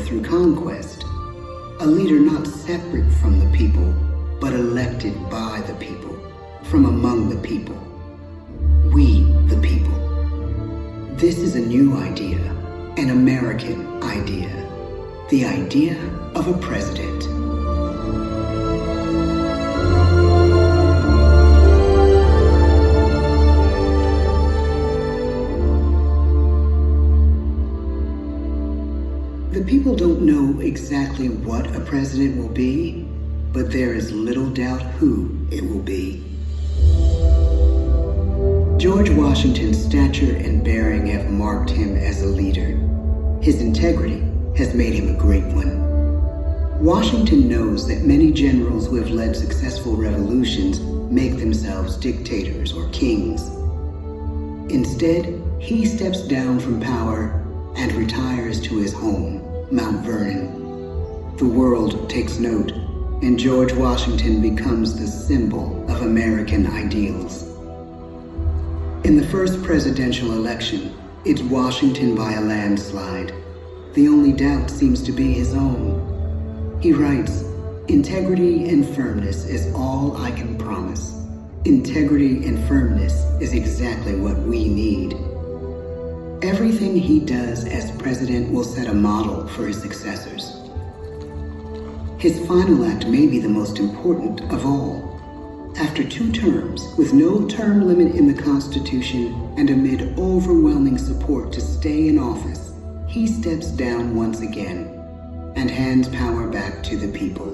through conquest. A leader not separate from the people, but elected by the people, from among the people. We, the people. This is a new idea, an American idea. The idea of a president. The people don't know exactly what a president will be, but there is little doubt who it will be. George Washington's stature and bearing have marked him as a leader. His integrity has made him a great one. Washington knows that many generals who have led successful revolutions make themselves dictators or kings. Instead, he steps down from power and retires to his home, Mount Vernon. The world takes note, and George Washington becomes the symbol of American ideals. In the first presidential election, it's Washington by a landslide. The only doubt seems to be his own. He writes, "Integrity and firmness is all I can promise. Integrity and firmness is exactly what we need." Everything he does as president will set a model for his successors. His final act may be the most important of all. After 2 terms, with no term limit in the Constitution and amid overwhelming support to stay in office, he steps down once again and hands power back to the people.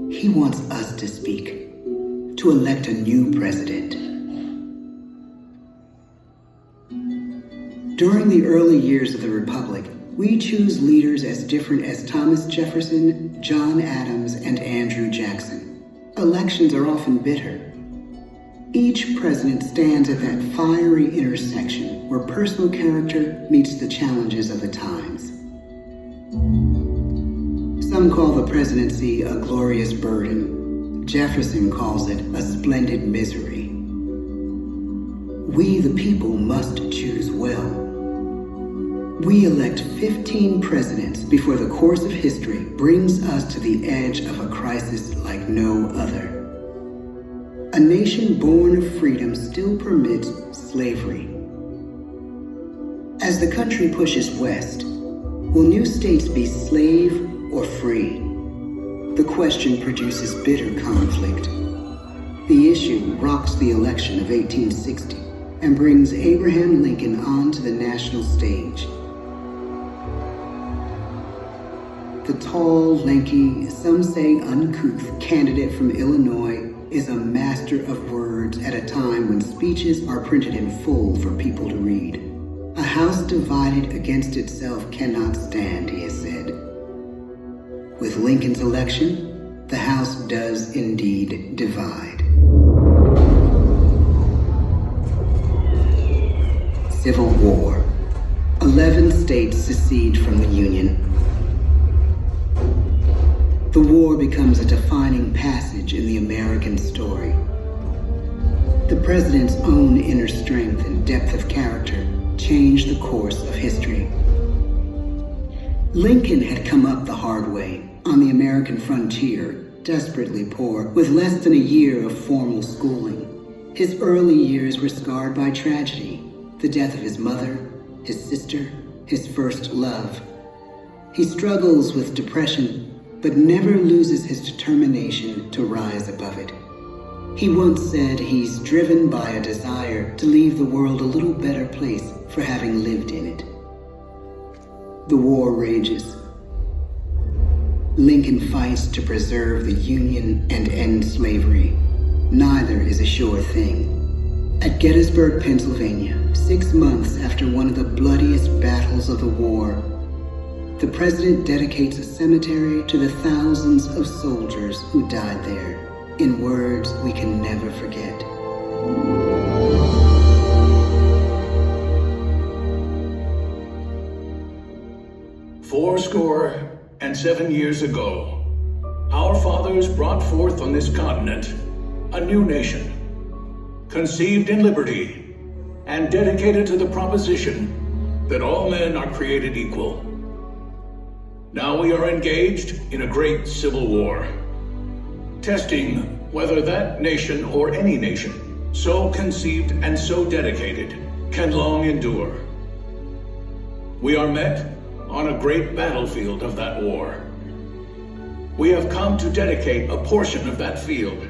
He wants us to speak, to elect a new president. During the early years of the Republic, we choose leaders as different as Thomas Jefferson, John Adams, and Andrew Jackson. Elections are often bitter. Each president stands at that fiery intersection where personal character meets the challenges of the times. Some call the presidency a glorious burden. Jefferson calls it a splendid misery. We, the people, must choose well. We elect 15 presidents before the course of history brings us to the edge of a crisis like no other. A nation born of freedom still permits slavery. As the country pushes west, will new states be slave or free? The question produces bitter conflict. The issue rocks the election of 1860 and brings Abraham Lincoln onto the national stage. The tall, lanky, some say uncouth candidate from Illinois is a master of words at a time when speeches are printed in full for people to read. A house divided against itself cannot stand, he has said. With Lincoln's election, the House does indeed divide. Civil War. 11 states secede from the Union. The war becomes a defining passage in the American story. The president's own inner strength and depth of character changed the course of history. Lincoln had come up the hard way, on the American frontier, desperately poor, with less than a year of formal schooling. His early years were scarred by tragedy, the death of his mother, his sister, his first love. He struggles with depression, but never loses his determination to rise above it. He once said he's driven by a desire to leave the world a little better place for having lived in it. The war rages. Lincoln fights to preserve the Union and end slavery. Neither is a sure thing. At Gettysburg, Pennsylvania, 6 months after one of the bloodiest battles of the war, the president dedicates a cemetery to the thousands of soldiers who died there, in words we can never forget. "Fourscore-and-7 years ago, our fathers brought forth on this continent a new nation, conceived in liberty and dedicated to the proposition that all men are created equal. Now we are engaged in a great civil war, testing whether that nation or any nation, so conceived and so dedicated, can long endure. We are met on a great battlefield of that war. We have come to dedicate a portion of that field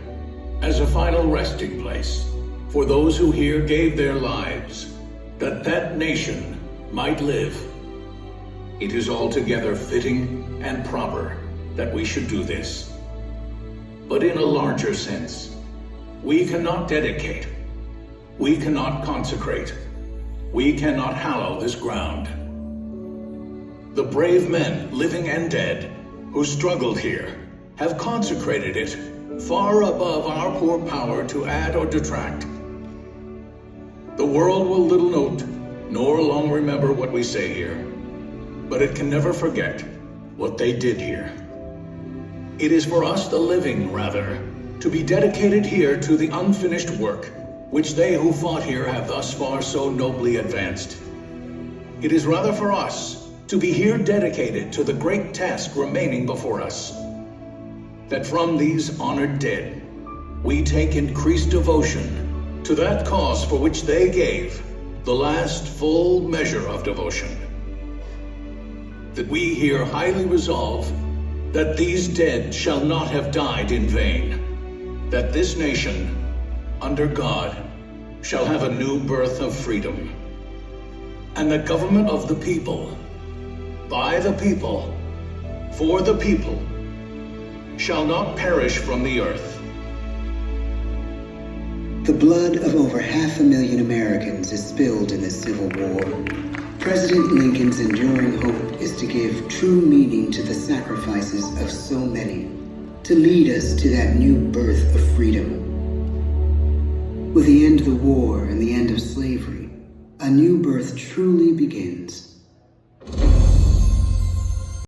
as a final resting place for those who here gave their lives, that that nation might live. It is altogether fitting and proper that we should do this. But in a larger sense, we cannot dedicate, we cannot consecrate, we cannot hallow this ground. The brave men, living and dead, who struggled here, have consecrated it far above our poor power to add or detract. The world will little note, nor long remember what we say here, but it can never forget what they did here. It is for us, the living, rather, to be dedicated here to the unfinished work which they who fought here have thus far so nobly advanced. It is rather for us to be here dedicated to the great task remaining before us, that from these honored dead we take increased devotion to that cause for which they gave the last full measure of devotion. That we here highly resolve that these dead shall not have died in vain, that this nation, under God, shall have a new birth of freedom, and the government of the people, by the people, for the people, shall not perish from the earth. The blood of over 500,000 Americans is spilled in this Civil War. President Lincoln's enduring hope is to give true meaning to the sacrifices of so many, to lead us to that new birth of freedom. With the end of the war and the end of slavery, a new birth truly begins.